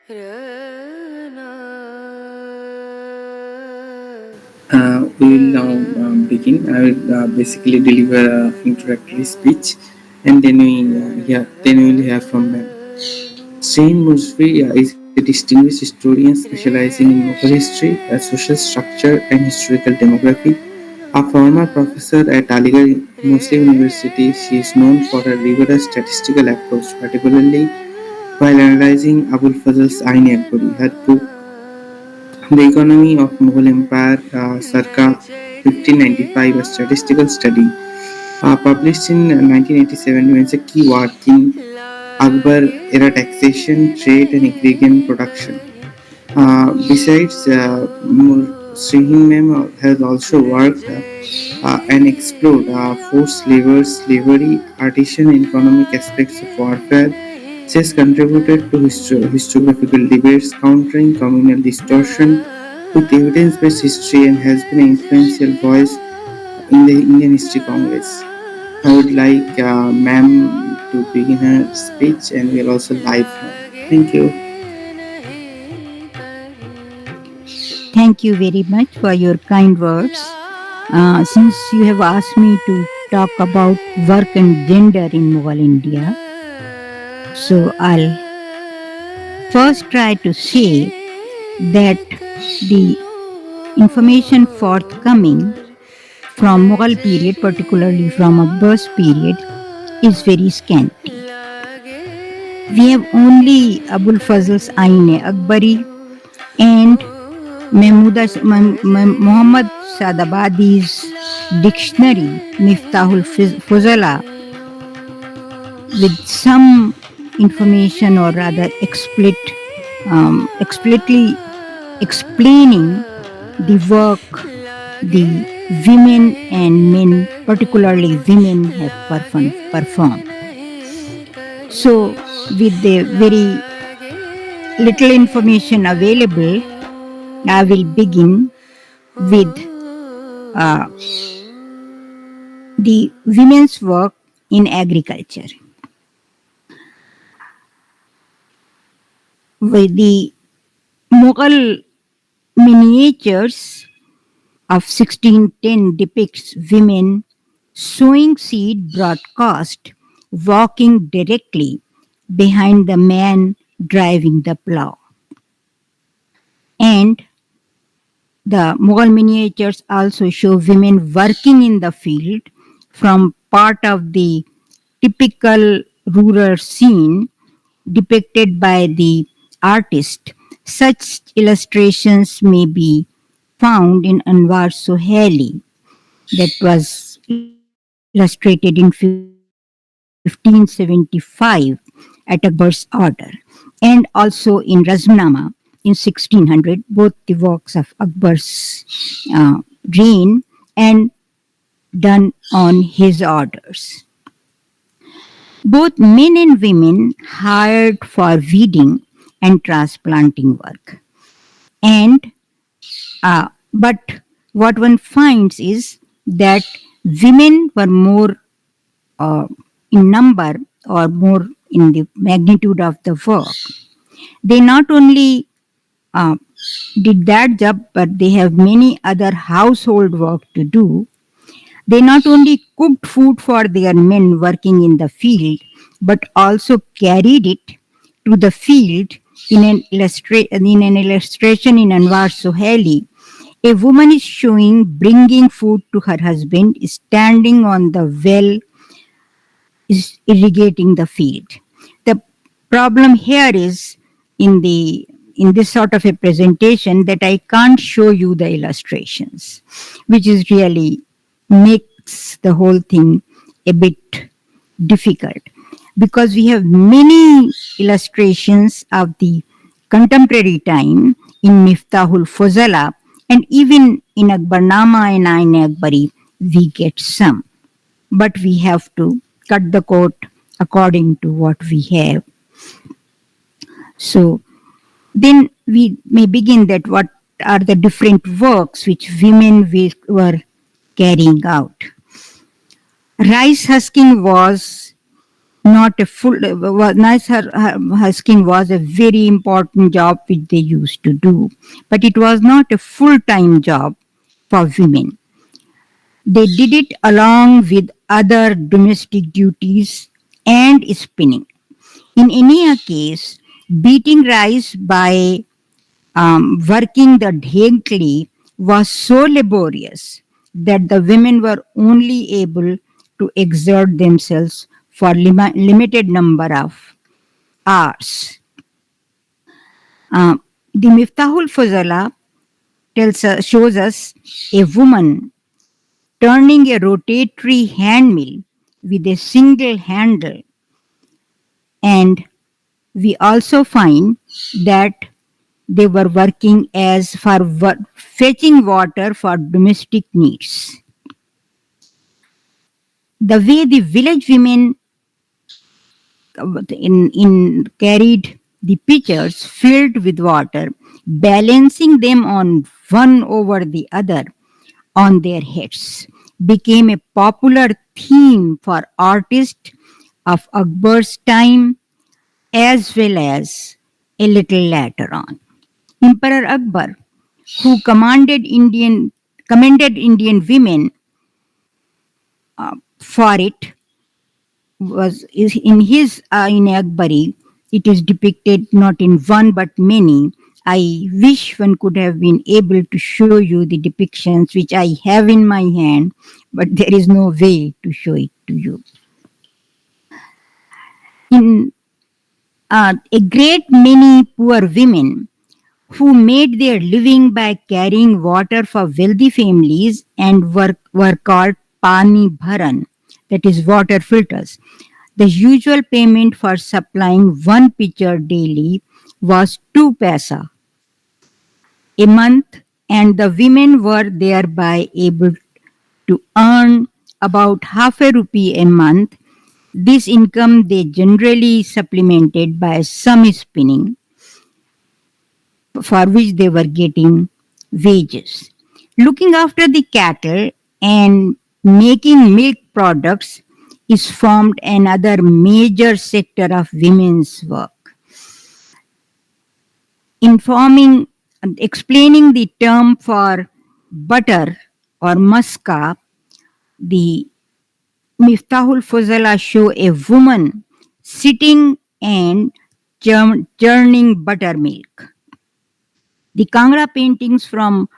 We will now begin. I will basically deliver an introductory speech, and then we will hear from them. Shane Musri is a distinguished historian specializing in Mughal history, social structure, and historical demography. A former professor at Aligarh Muslim University, she is known for her rigorous statistical approach, particularly while analyzing Abul Fazl's Ain Akbari. Her book the Economy of Mughal Empire circa 1595, a statistical study, published in 1987, remains a key work in Akbar era taxation, trade, and agrarian production. Besides, Srihin Mem has also worked and explored forced labor, slavery, artisan, and economic aspects of warfare. She has contributed to historiographical debates countering communal distortion with evidence-based history and has been an influential voice in the Indian History Congress. I would like ma'am to begin her speech and we are also live now. Thank you. Thank you very much for your kind words. Since you have asked me to talk about work and gender in Mughal India, so I'll first try to say that the information forthcoming from Mughal period, particularly from Akbar's period, is very scanty. We have only Abul Fazl's Ain Akbari and Muhammad Sadabadi's dictionary Miftahul Fuzala with some information or rather explicitly explaining the work the women and men, particularly women, have performed. So, with the very little information available, I will begin with the women's work in agriculture. With the Mughal miniatures of 1610 depicts women sowing seed broadcast, walking directly behind the man driving the plow. And the Mughal miniatures also show women working in the field from part of the typical rural scene depicted by the artist. Such illustrations may be found in Anwar Sohaili, that was illustrated in 1575 at Akbar's order, and also in Razmnama in 1600, both the works of Akbar's reign and done on his orders. Both men and women hired for weeding and transplanting work. And but what one finds is that women were more in number or more in the magnitude of the work. They not only did that job, but they have many other household work to do. They not only cooked food for their men working in the field, but also carried it to the field in an illustration in Anwar Sohaili. A woman is showing bringing food to her husband, standing on the well, is irrigating the field. The problem here is in this sort of a presentation that I can't show you the illustrations, which is really makes the whole thing a bit difficult, because we have many illustrations of the contemporary time in Miftahul Fuzala, and even in Akbarnama and Ain Akbari we get some, but we have to cut the coat according to what we have. So then we may begin that what are the different works which women were carrying out. Rice husking was not a full nice husking was a very important job which they used to do, but it was not a full-time job for women. They did it along with other domestic duties and spinning. In any case, beating rice by working the dhekli was so laborious that the women were only able to exert themselves for limited number of hours. The Miftahul Fazala shows us a woman turning a rotatory hand mill with a single handle, and we also find that they were working as for fetching water for domestic needs. The way the village women in carried the pitchers filled with water, balancing them on one over the other on their heads, became a popular theme for artists of Akbar's time as well as a little later on. Emperor Akbar, who commended Indian women for it, was is in his in Akbari. It is depicted not in one but many. I wish one could have been able to show you the depictions which I have in my hand, but there is no way to show it to you. In a great many poor women who made their living by carrying water for wealthy families and were called pani bharan, that is water filters. The usual payment for supplying one pitcher daily was 2 paisa a month, and the women were thereby able to earn about half a rupee a month. This income they generally supplemented by some spinning, for which they were getting wages. Looking after the cattle and making milk products is formed another major sector of women's work. Explaining the term for butter or muska, the Miftahul Fazala show a woman sitting and churning buttermilk. The Kangra paintings from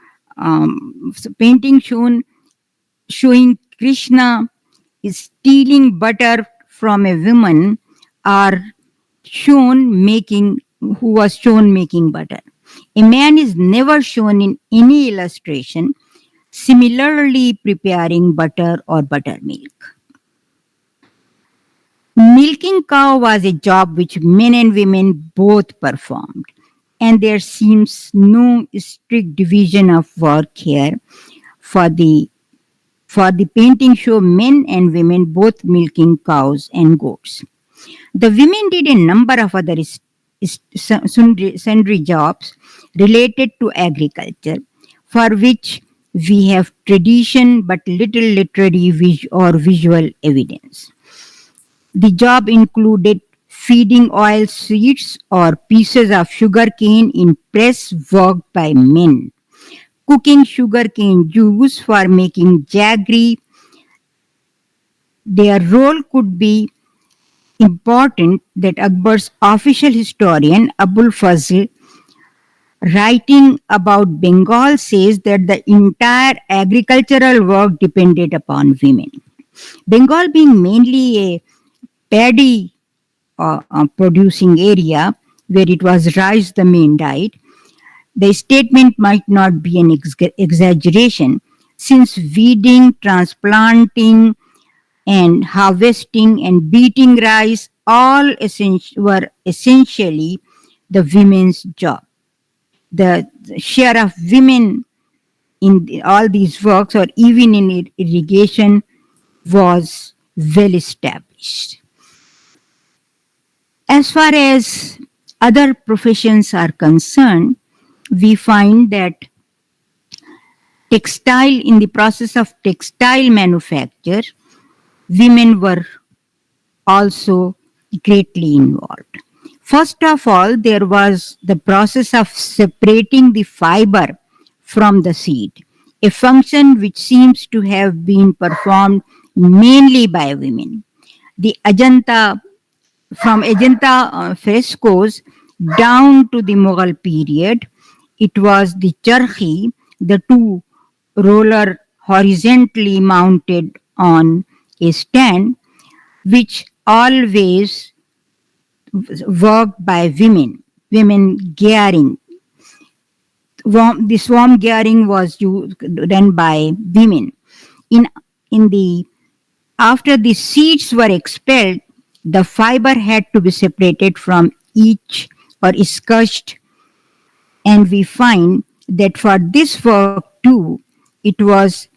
painting showing Krishna is stealing butter from a woman are shown making who was shown making butter. A man is never shown in any illustration similarly preparing butter or buttermilk. Milking cow was a job which men and women both performed, and there seems no strict division of work here. For the painting show men and women both milking cows and goats. The women did a number of other sundry jobs related to agriculture, for which we have tradition but little literary or visual evidence. The job included feeding oil seeds or pieces of sugar cane in press worked by men, cooking sugarcane juice for making jaggery. Their role could be important that Akbar's official historian Abul Fazl, writing about Bengal, says that the entire agricultural work depended upon women. Bengal being mainly a paddy producing area where it was rice the main diet, the statement might not be an exaggeration, since weeding, transplanting, and harvesting and beating rice all were essentially the women's job. The share of women in all these works or even in irrigation was well established. As far as other professions are concerned, we find that in the process of textile manufacture, women were also greatly involved. First of all, there was the process of separating the fiber from the seed, a function which seems to have been performed mainly by women. The Ajanta, from Ajanta frescoes down to the Mughal period, it was the charkhi, the two roller horizontally mounted on a stand, which always worked by women. Women gearing. The swarm gearing was done by women. In in the After the seeds were expelled, the fiber had to be separated from each or scratched, and we find that for this work too, it was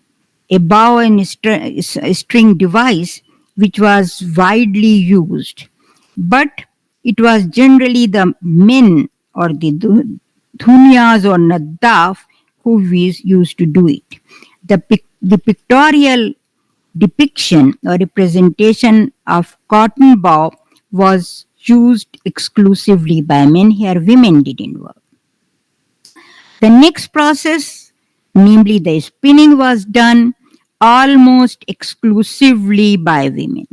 a bow and string device which was widely used, but it was generally the men or the dhunyas or nadaf who used to do it. The pictorial depiction or representation of cotton bow was used exclusively by men. Here, women didn't work. The next process, namely the spinning, was done almost exclusively by women,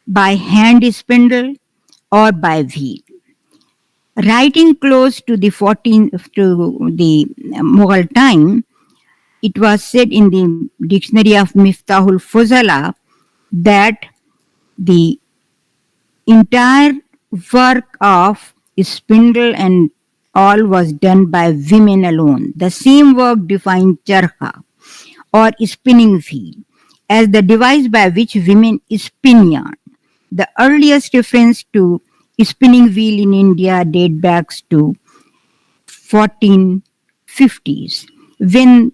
by hand spindle or by wheel. Writing close to the 14th to the Mughal time, it was said in the dictionary of Miftahul Fuzala that the entire work of spindle and all was done by women alone. The same work defined charkha or spinning wheel as the device by which women spin yarn. The earliest reference to spinning wheel in India date back to 1450s when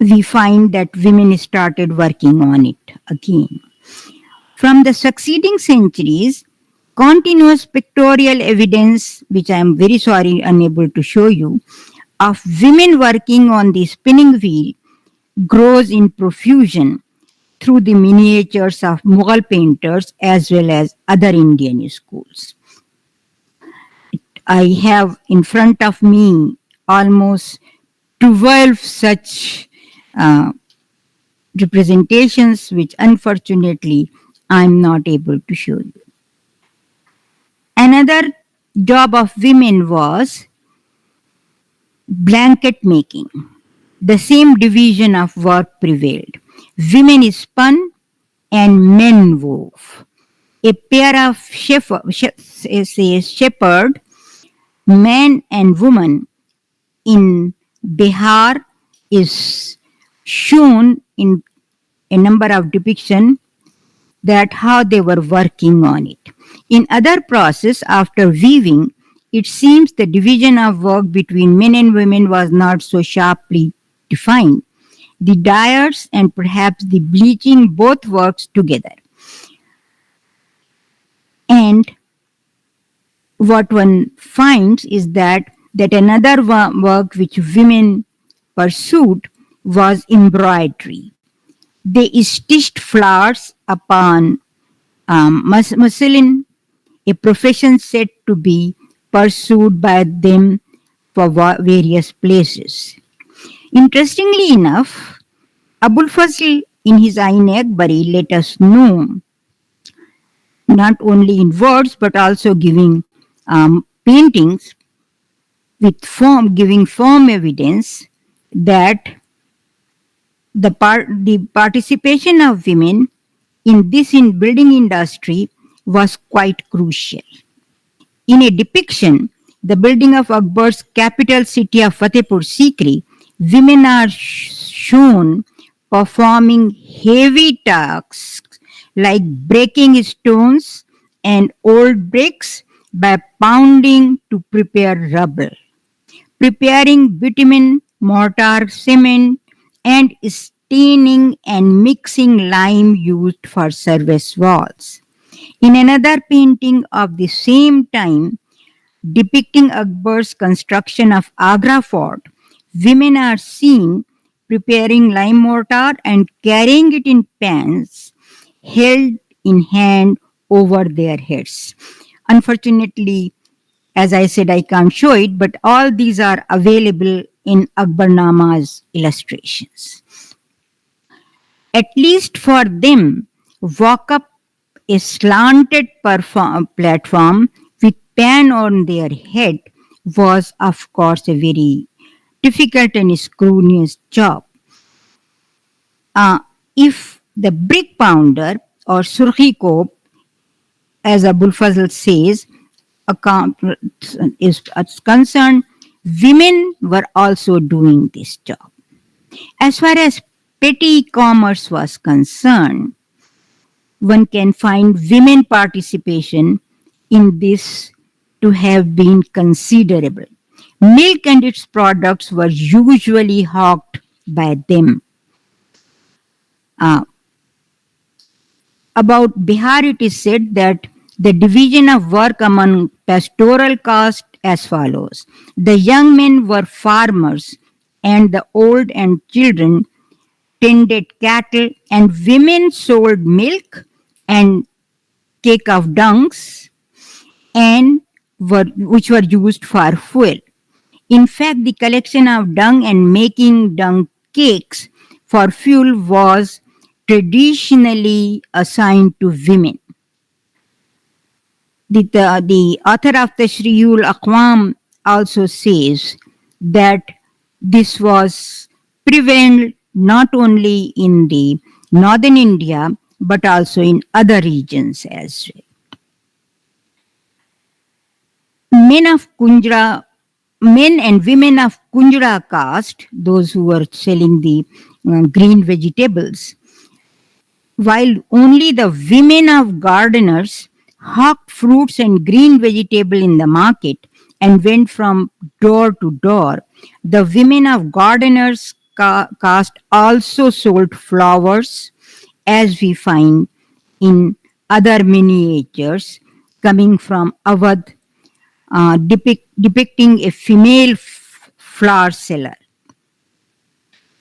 we find that women started working on it again. From the succeeding centuries, continuous pictorial evidence, which I am very sorry unable to show you, of women working on the spinning wheel grows in profusion through the miniatures of Mughal painters as well as other Indian schools. I have in front of me almost 12 such uh, representations, which unfortunately I'm not able to show you. Another job of women was blanket making. The same division of work prevailed. Women spun and men wove. A pair of shepherd, man and woman in Bihar is shown in a number of depictions that how they were working on it. In other process, after weaving, it seems the division of work between men and women was not so sharply defined. The dyers and perhaps the bleaching both works together. And what one finds is that another work which women pursued was embroidery. They stitched flowers upon muslin, a profession said to be pursued by them for various places. Interestingly enough, Abul Fazl in his Ain Akbari let us know, not only in words but also giving paintings with form, giving form evidence that the participation of women in this building industry was quite crucial. In a depiction, the building of Akbar's capital city of Fatehpur Sikri, women are shown performing heavy tasks like breaking stones and old bricks by pounding to prepare rubble, preparing bitumen, mortar, cement, and staining and mixing lime used for service walls. In another painting of the same time, depicting Akbar's construction of Agra fort, women are seen preparing lime mortar and carrying it in pans held in hand over their heads. Unfortunately, as I said, I can't show it, but all these are available in Akbarnama's illustrations. At least for them, walk up a slanted platform with pan on their head was, of course, a very difficult and scrutineous job. Uh, if the brick pounder or surhi Kop, as Abul Fazl says, is concerned, women were also doing this job. As far as petty commerce was concerned, one can find women participation in this to have been considerable. Milk and its products were usually hawked by them. Uh, about Bihar, it is said that the division of work among pastoral caste as follows. The young men were farmers, and the old and children tended cattle, and women sold milk and cake of dungs, and which were used for fuel. In fact, the collection of dung and making dung cakes for fuel was traditionally assigned to women. The author of the Tashriyul Aqwam also says that this was prevalent not only in the northern India but also in other regions as well. Men of Kunjra, men and women of Kunjra caste, those who were selling the green vegetables, while only the women of gardeners hawked fruits and green vegetable in the market and went from door to door, the women of gardeners caste also sold flowers, as we find in other miniatures coming from Awadh, depicting a female flower seller.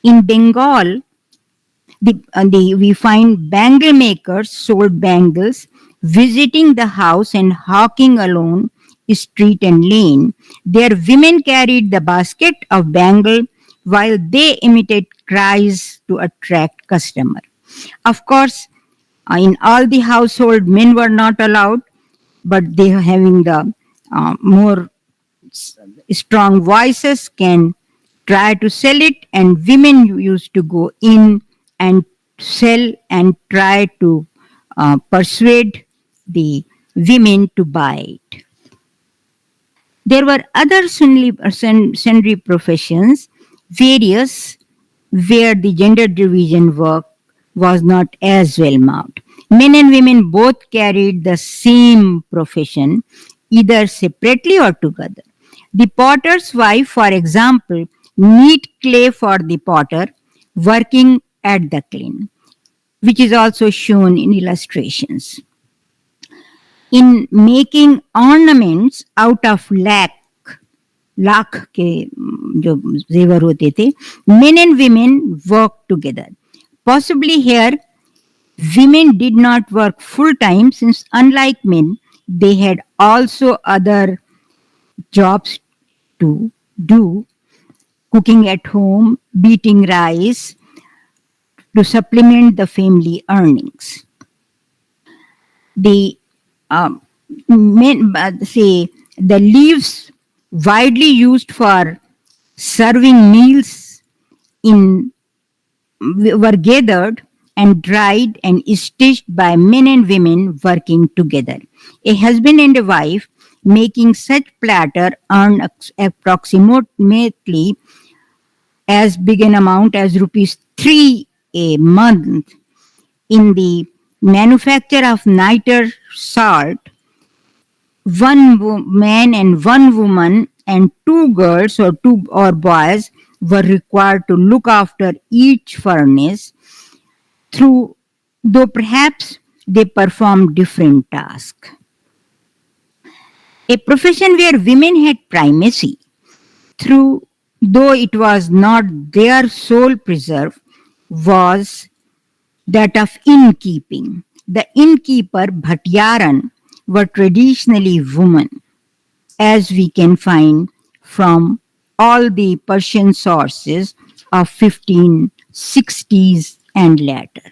In Bengal, we find bangle makers sold bangles, visiting the house and hawking along street and lane. Their women carried the basket of bangle while they imitated cries to attract customer. Of course, in all the household, men were not allowed, but they having the more strong voices can try to sell it, and women used to go in and sell and try to persuade the women to buy it. There were other sundry professions, various, where the gender division work was not as well marked. Men and women both carried the same profession, either separately or together. The potter's wife, for example, knead clay for the potter, working at the kiln, which is also shown in illustrations. In making ornaments out of lakh के जो जेवर होते थे, men and women worked together. Possibly here, women did not work full time since, unlike men, they had also other jobs to do, cooking at home, beating rice to supplement the family earnings. The men, say, the leaves widely used for serving meals in were gathered and dried and stitched by men and women working together. A husband and a wife making such platter earn approximately as big an amount as rupees 3 a month. In the manufacture of niter salt, one man and one woman and two girls or boys were required to look after each furnace, through though perhaps they performed different tasks. A profession where women had primacy, through though it was not their sole preserve, was that of innkeeping. the innkeeper Bhatyaran were traditionally women, as we can find from all the Persian sources of 1560s and later.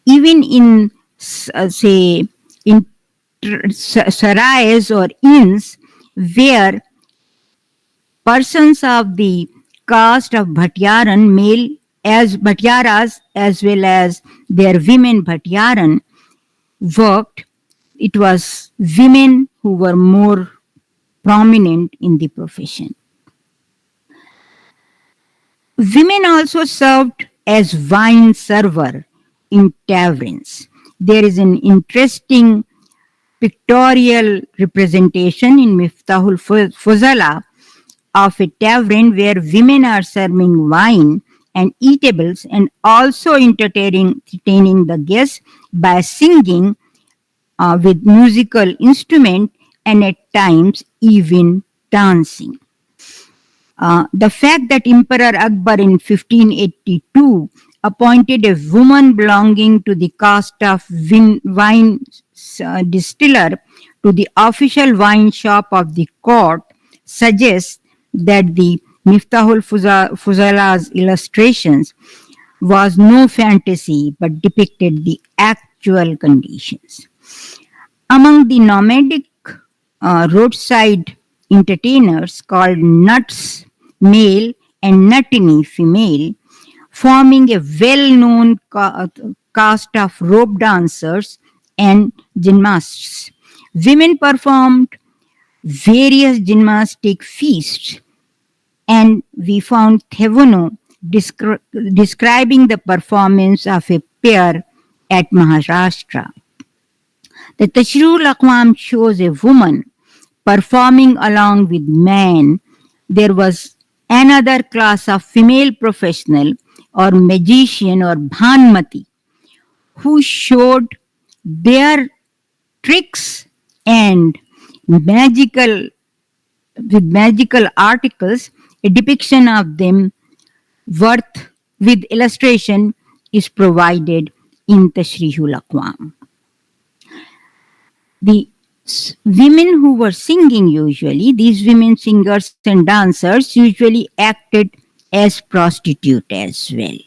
Even in, say, in sarais or inns, where persons of the caste of Bhatyaran, male as Bhatyaras, as well as their women Bhatyaran, worked, it was women who were more prominent in the profession. Women also served as wine server in taverns. There is an interesting pictorial representation in Miftahul Fuzala of a tavern where women are serving wine and eatables and also entertaining the guests by singing with musical instrument and at times even dancing. The fact that Emperor Akbar in 1582 appointed a woman belonging to the caste of wine distiller to the official wine shop of the court suggests that the Miftahul Fuzala's illustrations was no fantasy but depicted the actual conditions. Among the nomadic roadside entertainers called nuts male and nutini female, forming a well-known caste of rope dancers and gymnasts. Women performed various gymnastic feasts, and we found Thevono describing the performance of a pair at Maharashtra. The Tashrul Aqwam shows a woman performing along with men. There was another class of female professional or magician or bhanmati who showed their tricks and magical articles. A depiction of them worth with illustration is provided in Tashrihul Aqwam. The women who were singing usually, these women singers and dancers usually acted as prostitute as well.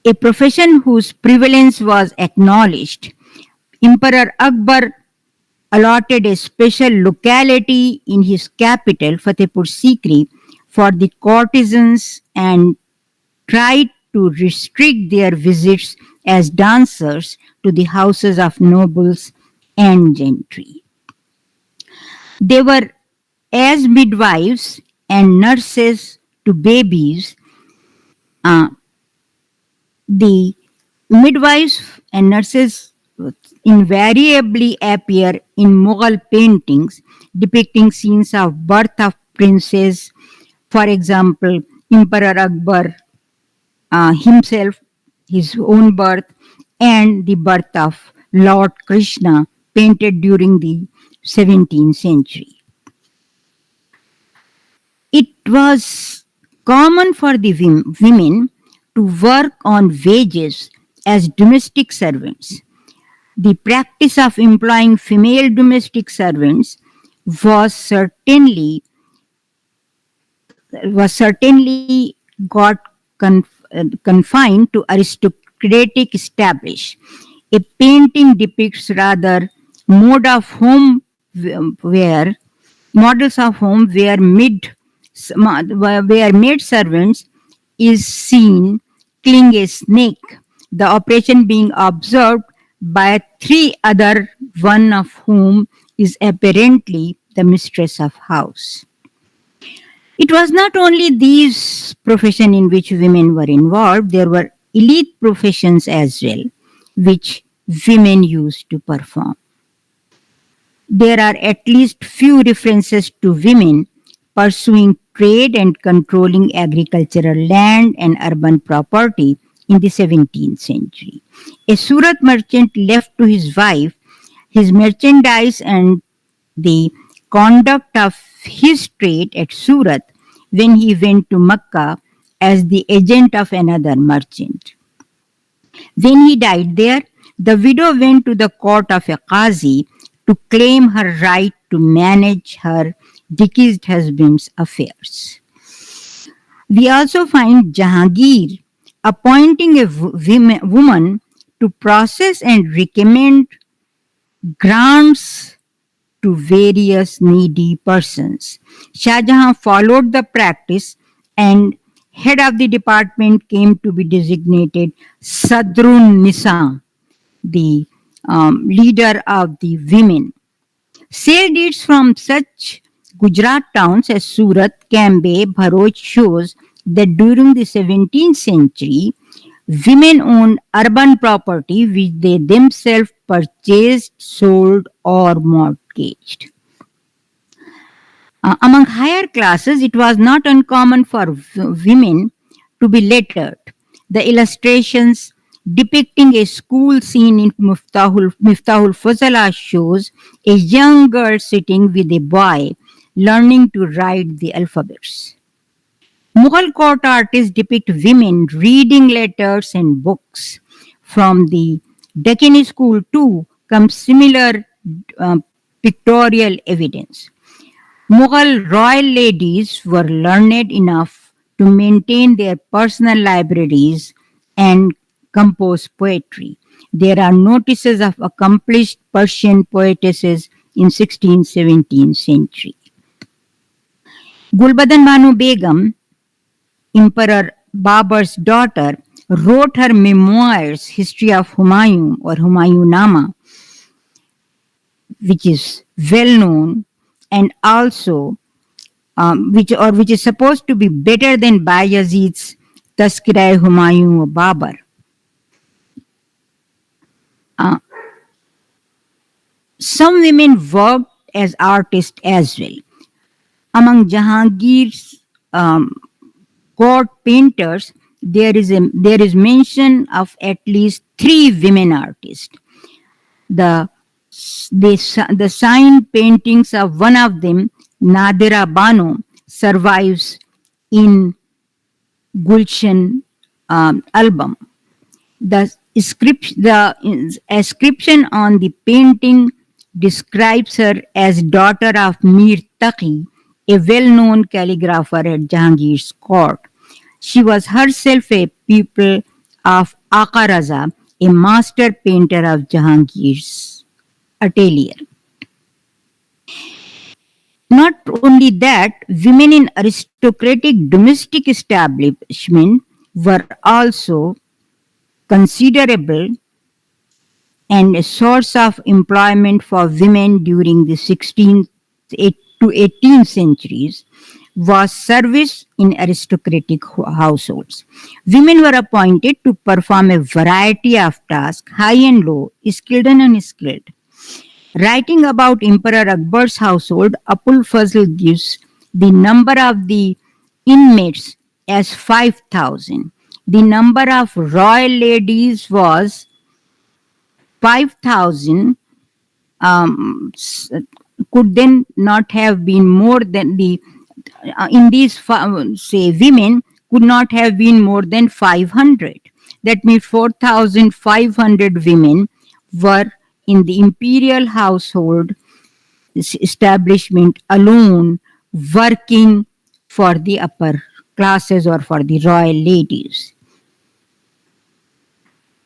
A profession whose prevalence was acknowledged. Emperor Akbar allotted a special locality in his capital, Fatehpur Sikri, for the courtesans and tried to restrict their visits as dancers to the houses of nobles and gentry. They were as midwives and nurses to babies. The midwives and nurses invariably appear in Mughal paintings depicting scenes of birth of princes. For example, Emperor Akbar himself, his own birth, and the birth of Lord Krishna, painted during the 17th century. It was common for the women to work on wages as domestic servants. The practice of employing female domestic servants was certainly got confined to aristocratic establish. A painting depicts rather mode of home where models of home where maid servants is seen killing a snake, the operation being observed by three other, one of whom is apparently the mistress of house. It was not only these professions in which women were involved, there were elite professions as well, which women used to perform. There are at least few references to women pursuing trade and controlling agricultural land and urban property in the 17th century. A Surat merchant left to his wife his merchandise and the conduct of his trade at Surat when he went to Mecca as the agent of another merchant. When he died there, the widow went to the court of a qazi to claim her right to manage her deceased husband's affairs. We also find Jahangir appointing a woman to process and recommend grants to various needy persons. Shah Jahan followed the practice, and head of the department came to be designated Sadrun Nisa, the leader of the women. Sale deeds from such Gujarat towns as Surat, Cambay, Bharuch shows that during the 17th century, women owned urban property which they themselves purchased, sold, or mortgaged. Among higher classes, it was not uncommon for women to be lettered. The illustrations depicting a school scene in Miftahul Fazala shows a young girl sitting with a boy learning to write the alphabets. Mughal court artists depict women reading letters and books. From the Deccani school too comes similar uh, pictorial evidence. Mughal royal ladies were learned enough to maintain their personal libraries and compose poetry. There are notices of accomplished Persian poetesses in 16th, 17th century. Gulbadan Banu Begum, Emperor Babur's daughter, wrote her memoirs, History of Humayun or Humayunama, which is well known, and also which is supposed to be better than Bayezid's Tazkirah Humayun or Babur. Uh, some women worked as artists as well. Among Jahangir's court painters, there is mention of at least 3 women artists. The sign paintings of one of them, Nadira Bano, survives in Gulshan album. The inscription on the painting describes her as daughter of Mir Taqi, a well-known calligrapher at Jahangir's court. She was herself a pupil of Aka Raza, a master painter of Jahangir's atelier. Not only that, women in aristocratic domestic establishment were also considerable and a source of employment for women during the 16th to 18th centuries was service in aristocratic households. Women were appointed to perform a variety of tasks, high and low, skilled and unskilled. Writing about Emperor Akbar's household, Abul Fazl gives the number of the inmates as 5,000. The number of royal ladies was 5,000, could then not have been more than the in these say women could not have been more than 500. That means 4,500 women were in the imperial household establishment alone, working for the upper classes or for the royal ladies.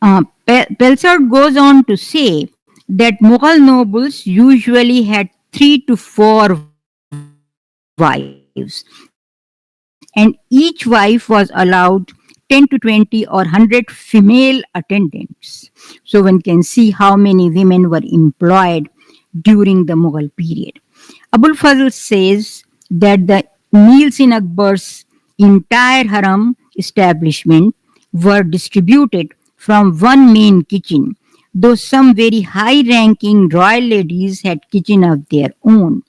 Pelsart goes on to say that Mughal nobles usually had 3 to 4 wives, and each wife was allowed 10 to 20 or 100 female attendants. So one can see how many women were employed during the Mughal period. Abul Fazl says that the meals in Akbar's entire harem establishment were distributed from one main kitchen, though some very high-ranking royal ladies had kitchen of their own.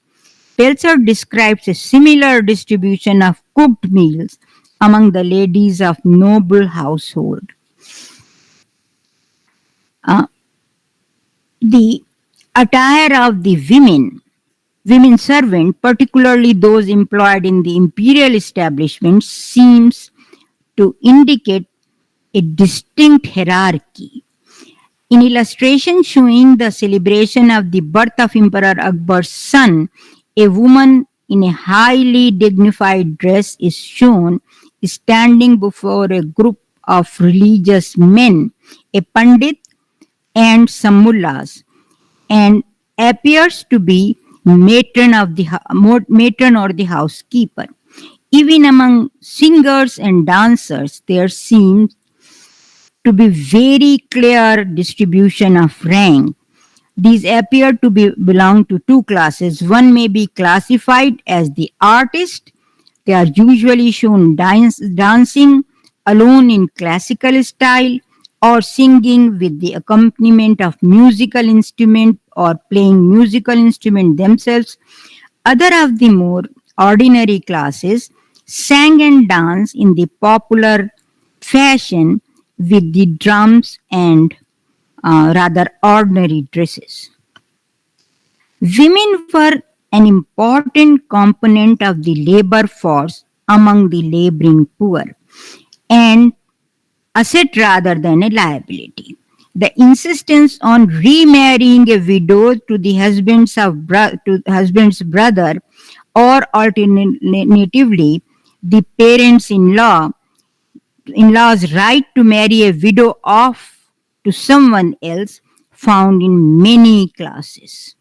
Pelsart describes a similar distribution of cooked meals among the ladies of noble household. Uh, the attire of the women servant, particularly those employed in the imperial establishment, seems to indicate a distinct hierarchy. In illustration showing the celebration of the birth of Emperor Akbar's son, a woman in a highly dignified dress is shown standing before a group of religious men, a pandit and some mullahs, and appears to be matron or the housekeeper. Even among singers and dancers, there seems to be very clear distribution of rank. These appear to belong to two classes. One may be classified as the artist. They are usually shown dancing alone in classical style or singing with the accompaniment of musical instrument or playing musical instrument themselves. Other of the more ordinary classes sang and danced in the popular fashion with the drums and rather ordinary dresses. Women were an important component of the labor force among the laboring poor and asset rather than a liability. The insistence on remarrying a widow to the husband's brother or alternatively the parents-in-law's right to marry a widow off to someone else found in many classes,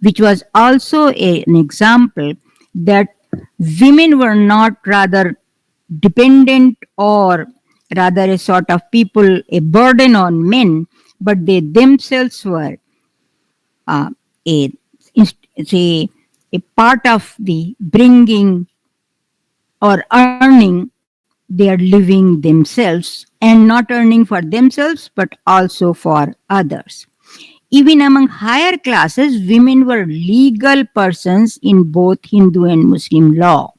which was also an example that women were not rather dependent or rather a sort of people, a burden on men, but they themselves were uh, a, say, a part of the bringing or earning they are living themselves and not earning for themselves but also for others. Even among higher classes, women were legal persons in both Hindu and Muslim law.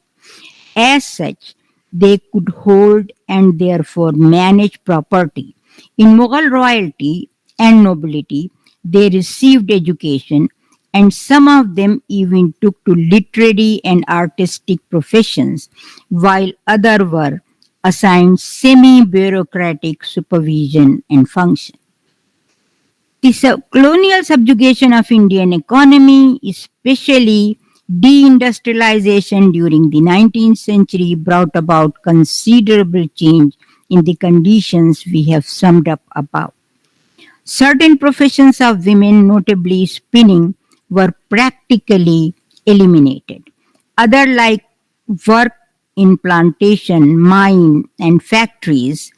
As such, they could hold and therefore manage property. In Mughal royalty and nobility, they received education, and some of them even took to literary and artistic professions, while others were assigned semi bureaucratic supervision and function. The colonial subjugation of Indian economy, especially deindustrialization during the 19th century, brought about considerable change in the conditions we have summed up above. Certain professions of women, notably spinning, were practically eliminated. Other like work in plantation, mine, and factories,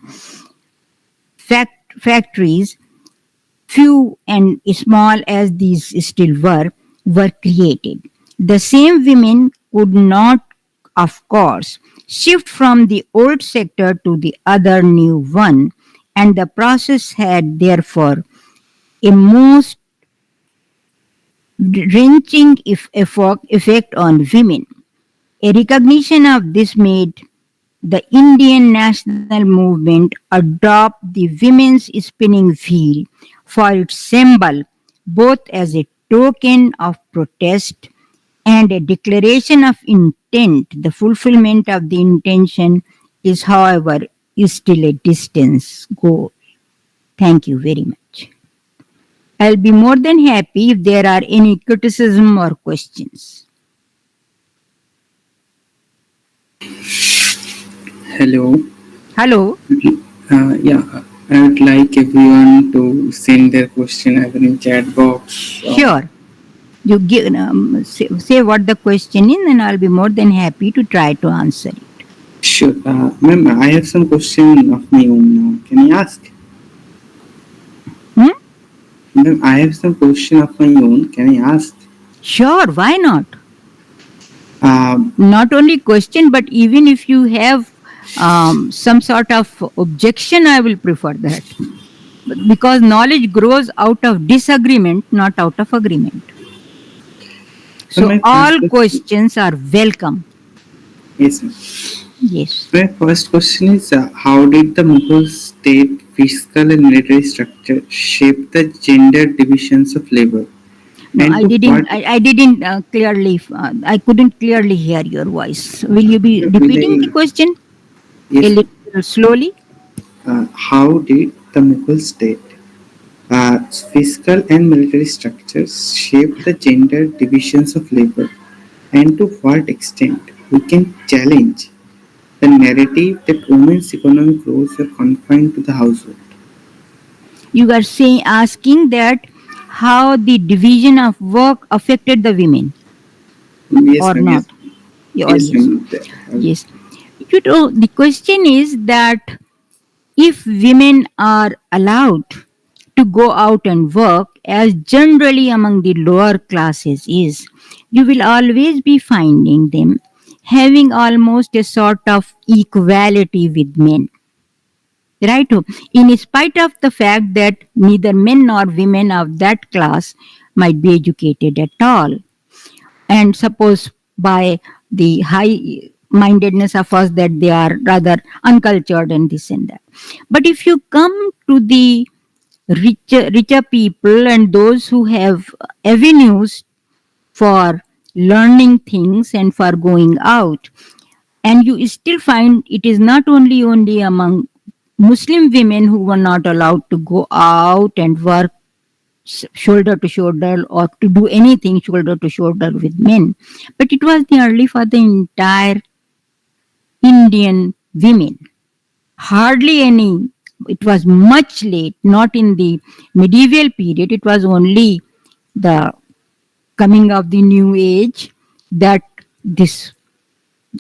few and small as these still were created. The same women could not, of course, shift from the old sector to the other new one, and the process had therefore a most wrenching effect on women. A recognition of this made the Indian national movement adopt the women's spinning wheel for its symbol, both as a token of protest and a declaration of intent. The fulfillment of the intention is, however, is still a distance goal. Thank you very much. I'll be more than happy if there are any criticism or questions. Hello. Hello. Yeah, I would like everyone to send their question either in chat box. Sure. You say what the question is, and I'll be more than happy to try to answer it. Sure. Ma'am, I have some question of my own now. Can I ask? Ma'am, I have some question of my own. Can I ask? Sure, why not? Not only question, but even if you have some sort of objection, I will prefer that. Because knowledge grows out of disagreement, not out of agreement. So all questions are welcome. Yes, ma'am. Yes. My first question is how did the Mughal state fiscal and military structure shape the gender divisions of labor? No, I didn't clearly. I couldn't clearly hear your voice. Will you be repeating the question Yes. a little slowly? How did the Mughal state fiscal and military structures shape the gender divisions of labor, and to what extent we can challenge the narrative that women's economic roles were confined to the household? You are saying asking that how the division of work affected the women Yes, or ma'am. not. Yes, Yeah, yes, yes, ma'am. yes. You know, the question is that if women are allowed to go out and work, as generally among the lower classes is, you will always be finding them having almost a sort of equality with men. Right? In spite of the fact that neither men nor women of that class might be educated at all. And suppose by the high mindedness of us that they are rather uncultured and this and that. But if you come to the richer people and those who have avenues for learning things and for going out, and you still find it is not only among Muslim women who were not allowed to go out and work shoulder to shoulder or to do anything shoulder to shoulder with men, but it was nearly for the entire Indian women. Hardly any. It was much late, not in the medieval period. It was only the coming of the new age that this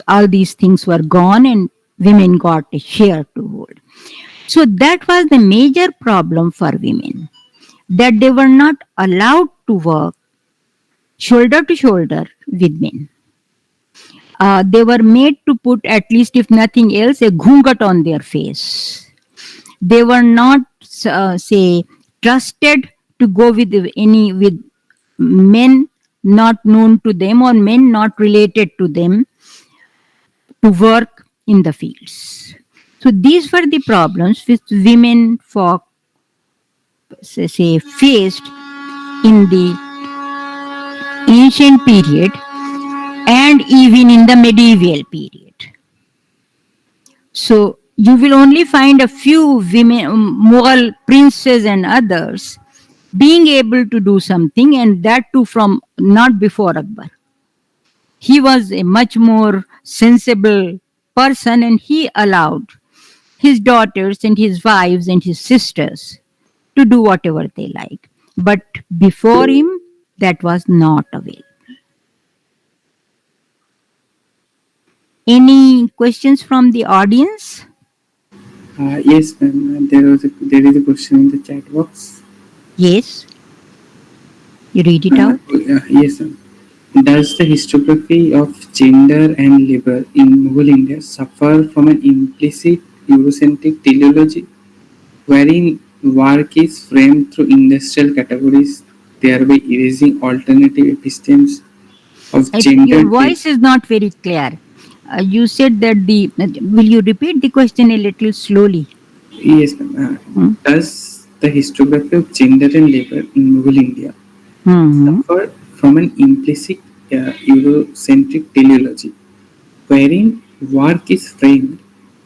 all these things were gone and women got a share to hold. So that was the major problem for women, that they were not allowed to work shoulder to shoulder with men. They were made to put, at least if nothing else, a ghungat on their face. They were not, say, trusted to go with men not known to them or men not related to them to work in the fields. So these were the problems which women folk say faced in the ancient period and even in the medieval period. So you will only find a few women, Mughal princes and others, being able to do something, and that too from not before Akbar. He was a much more sensible person and he allowed his daughters and his wives and his sisters to do whatever they like. But before him, that was not available. Any questions from the audience? Yes, ma'am. There is a question in the chat box. Yes, you read it out. Yes, ma'am. Does the historiography of gender and labor in Mughal India suffer from an implicit Eurocentric teleology, wherein work is framed through industrial categories, thereby erasing alternative epistemes of gender? Your voice is not very clear. You said that the. Will you repeat the question a little slowly? Yes, ma'am. Hmm. Does the historiography of gender and labor in Mughal India Hmm. suffer from an implicit Eurocentric teleology, wherein work is framed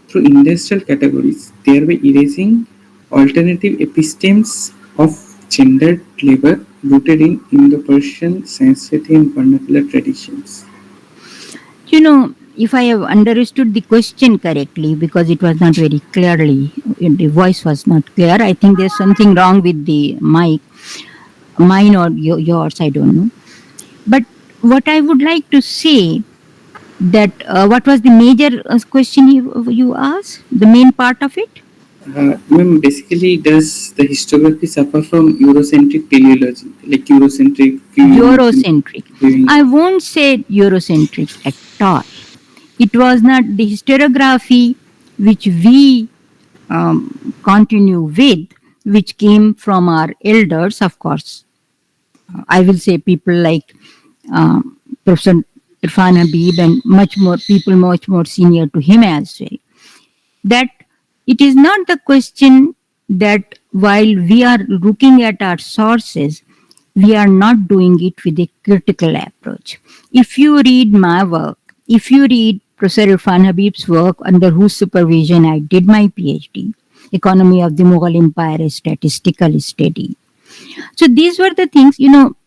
through industrial categories, thereby erasing alternative epistemes of gendered labor rooted in Indo-Persian, Sanskrit, and vernacular traditions? You know, if I have understood the question correctly, because it was not very clearly, the voice was not clear, I think there's something wrong with the mic, mine or yours, I don't know. But what I would like to say that what was the major question you asked? The main part of it? Ma'am, basically, does the historiography suffer from Eurocentric teleology, like Eurocentric Eurocentric. viewing? I won't say Eurocentric at all. It was not the historiography which we continue with, which came from our elders, of course. I will say people like Professor Irfan Habib and much more people much more senior to him as well. That it is not the question that while we are looking at our sources, we are not doing it with a critical approach. If you read my work, if you read Professor Irfan Habib's work under whose supervision I did my PhD, economy of the Mughal Empire is statistically steady. So these were the things,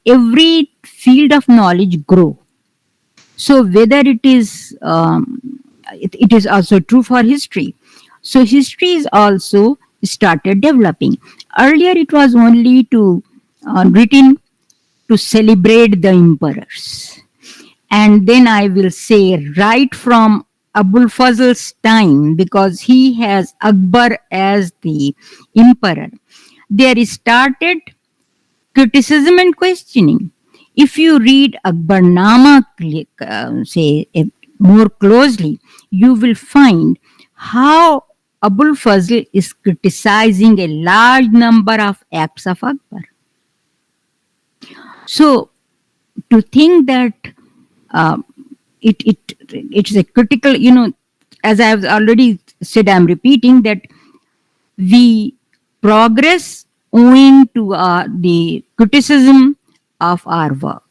every field of knowledge grow. So whether it is also true for history. So history is also started developing. Earlier it was only to written to celebrate the emperors. And then I will say right from Abul Fazl's time, because he has Akbar as the emperor, there started criticism and questioning. If you read Akbarnama, more closely, you will find how Abul Fazl is criticizing a large number of acts of Akbar. So to think that uh, it's a critical, as I have already said, I'm repeating that we progress owing to the criticism of our work.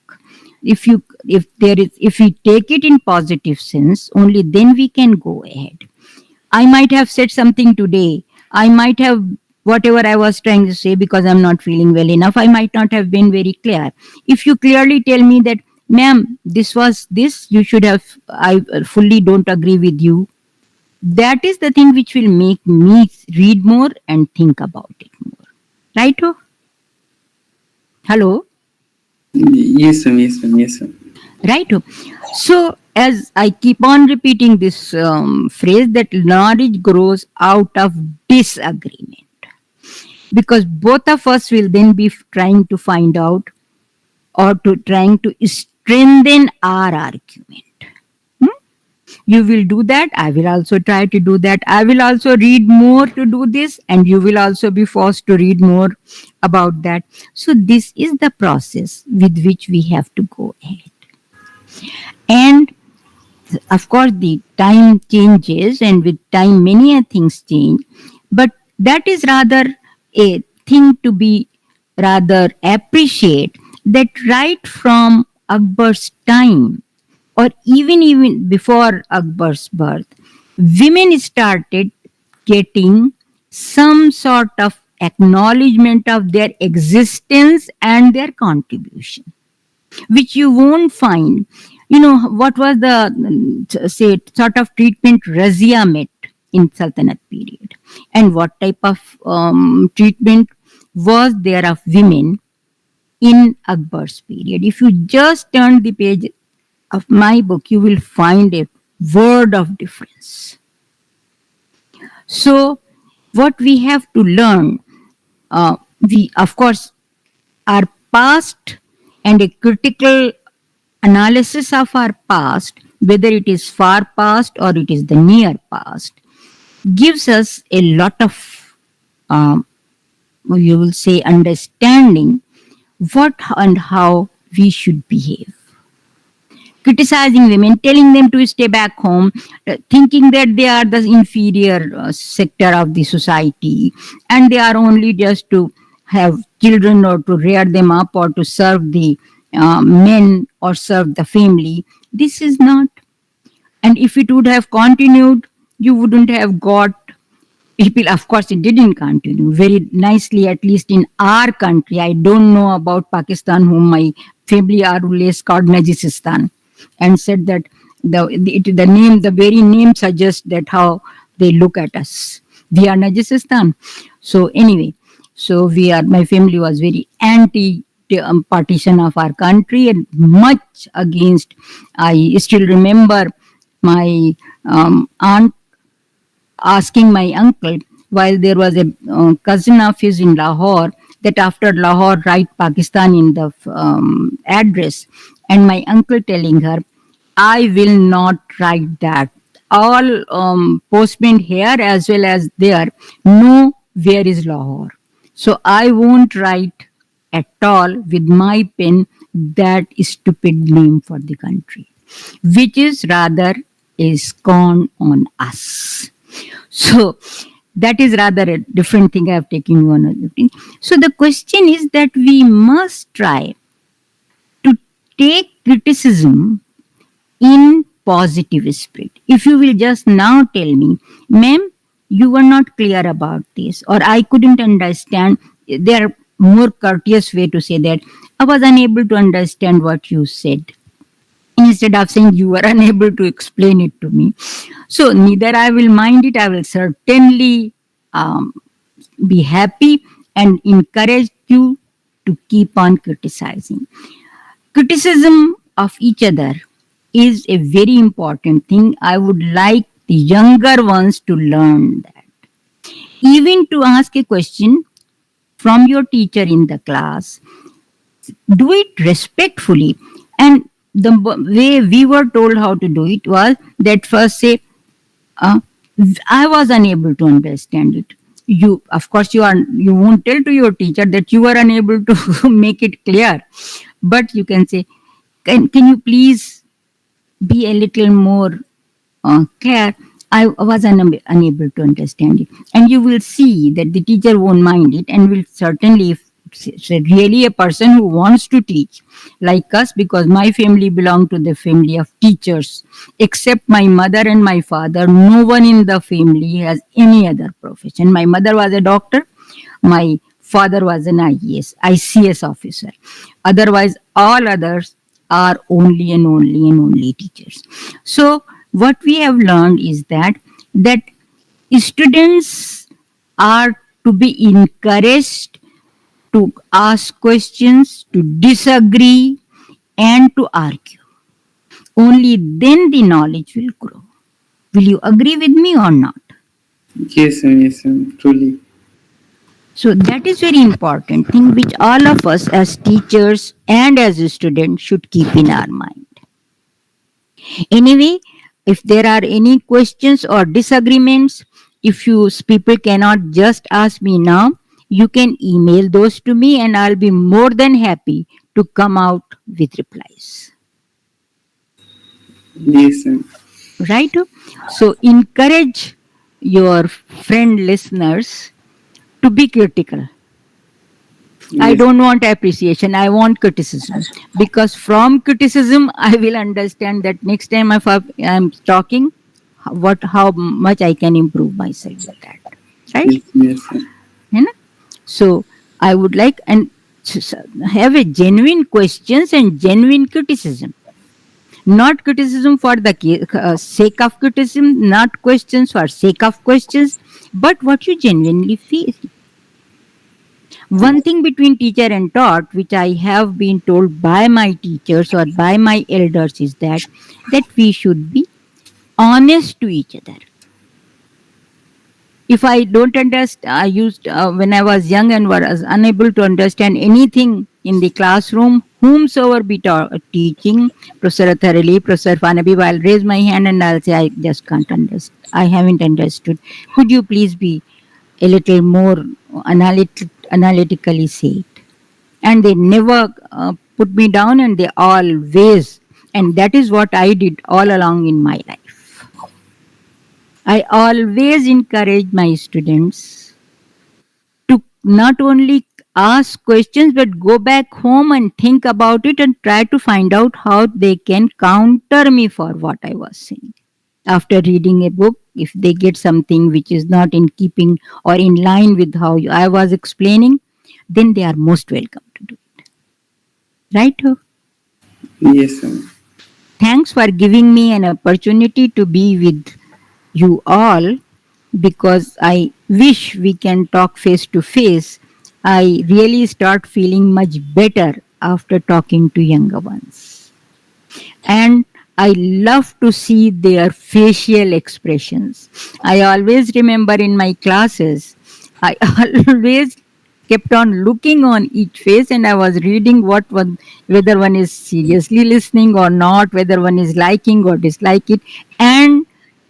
If we take it in positive sense, only then we can go ahead. I might have said something today. I might have whatever I was trying to say, because I'm not feeling well enough, I might not have been very clear. If you clearly tell me that, ma'am, this was this, you should have, I fully don't agree with you, that is the thing which will make me read more and think about it more. Right? Hello? Yes, ma'am. Yes, ma'am. Yes, ma'am. Right? So, as I keep on repeating this phrase, that knowledge grows out of disagreement. Because both of us will then be trying to find out, or to trying to strengthen our argument. You will do that, I will also try to do that. I will also read more to do this, and you will also be forced to read more about that. So this is the process with which we have to go ahead. And of course the time changes, and with time many things change, but that is rather a thing to be rather appreciate, that right from Akbar's time, or even before Akbar's birth, women started getting some sort of acknowledgement of their existence and their contribution, which you won't find. What was the say sort of treatment Razia met in Sultanate period, and what type of treatment was there of women in Akbar's period? If you just turn the page of my book, you will find a word of difference. So, what we have to learn, we of course, our past and a critical analysis of our past, whether it is far past or it is the near past, gives us a lot of, you will say, understanding what and how we should behave. Criticizing women, telling them to stay back home, thinking that they are the inferior sector of the society, and they are only just to have children or to rear them up or to serve the men or serve the family. This is not. And if it would have continued, you wouldn't have got people. Of course, it didn't continue very nicely, at least in our country. I don't know about Pakistan, whom my family are always called Najisistan, and said that the very name suggests that how they look at us. We are Najisistan. So anyway, my family was very anti partition of our country, and much against. I still remember my aunt asking my uncle, while there was a cousin of his in Lahore, that after Lahore write Pakistan in the address, and my uncle telling her, I will not write that. All postmen here as well as there know where is Lahore. So I won't write at all with my pen that stupid name for the country, which is rather a scorn on us. So that is rather a different thing. I have taken you on a thing. So the question is that we must try to take criticism in positive spirit. If you will just now tell me, ma'am, you were not clear about this, or I couldn't understand. There are more courteous way to say that I was unable to understand what you said, instead of saying you were unable to explain it to me. So neither I will mind it. I will certainly um, be happy and encourage you to keep on criticizing. Criticism of each other is a very important thing. I would like the younger ones to learn that. Even to ask a question from your teacher in the class, do it respectfully. And the way we were told how to do it was that first say, uh, I was unable to understand it. You, of course, you won't tell to your teacher that you were unable to make it clear, but you can say, can you please be a little more clear? I was unable to understand it. And you will see that the teacher won't mind it and will certainly, if it's really a person who wants to teach, like us, because my family belonged to the family of teachers. Except my mother and my father, no one in the family has any other profession. My mother was a doctor. My father was an ICS officer. Otherwise, all others are only and only and only teachers. So, what we have learned is that students are to be encouraged to ask questions, to disagree, and to argue. Only then the knowledge will grow. Will you agree with me or not? Yes, ma'am, truly. So that is very important thing which all of us as teachers and as students should keep in our mind. Anyway, if there are any questions or disagreements, if you people cannot just ask me now, you can email those to me and I'll be more than happy to come out with replies. Yes, ma'am. Right? So encourage your friend listeners to be critical. I Yes, don't want appreciation. I want criticism. Because from criticism, I will understand that next time if I'm talking, how much I can improve myself with that. Right? yes, ma'am. You know? So I would like and have a genuine questions and genuine criticism. Not criticism for the sake of criticism, not questions for sake of questions, but what you genuinely feel. One thing between teacher and taught, which I have been told by my teachers or by my elders, is that we should be honest to each other. If I don't understand, I used when I was young and was unable to understand anything in the classroom, whomsoever be teaching, Professor Thoroughly, Professor Fanabi, I'll raise my hand and I'll say, I just can't understand. I haven't understood. Could you please be a little more analytically say it? And they never put me down, and they always, and that is what I did all along in my life. I always encourage my students to not only ask questions but go back home and think about it and try to find out how they can counter me for what I was saying. After reading a book, if they get something which is not in keeping or in line with how I was explaining, then they are most welcome to do it. Right? Yes, ma'am. Thanks for giving me an opportunity to be with you all, because I wish we can talk face to face. I really start feeling much better after talking to younger ones. And I love to see their facial expressions. I always remember in my classes, I always kept on looking on each face and I was reading whether one is seriously listening or not, whether one is liking or dislike it, and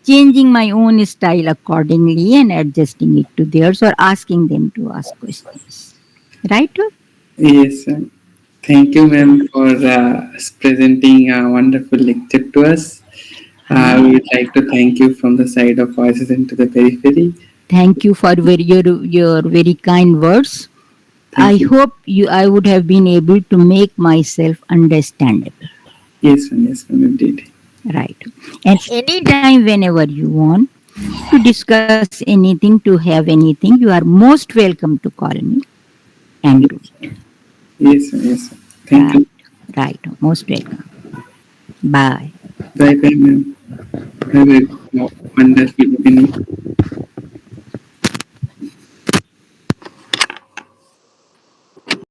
changing my own style accordingly and adjusting it to theirs or asking them to ask questions. Right? Yes, ma'am. Thank you, ma'am, for presenting a wonderful lecture to us. We would like to thank you from the side of Voices into the Periphery. Thank you for your very kind words. I Thank you. hope I would have been able to make myself understandable. Yes, ma'am, indeed. Right. And anytime, whenever you want, to discuss anything, to have anything, you are most welcome to call me and do it. Yes, sir. Yes, sir. Thank Right, you. right. Most welcome. Bye. Bye bye, ma'am. Have a wonderful evening.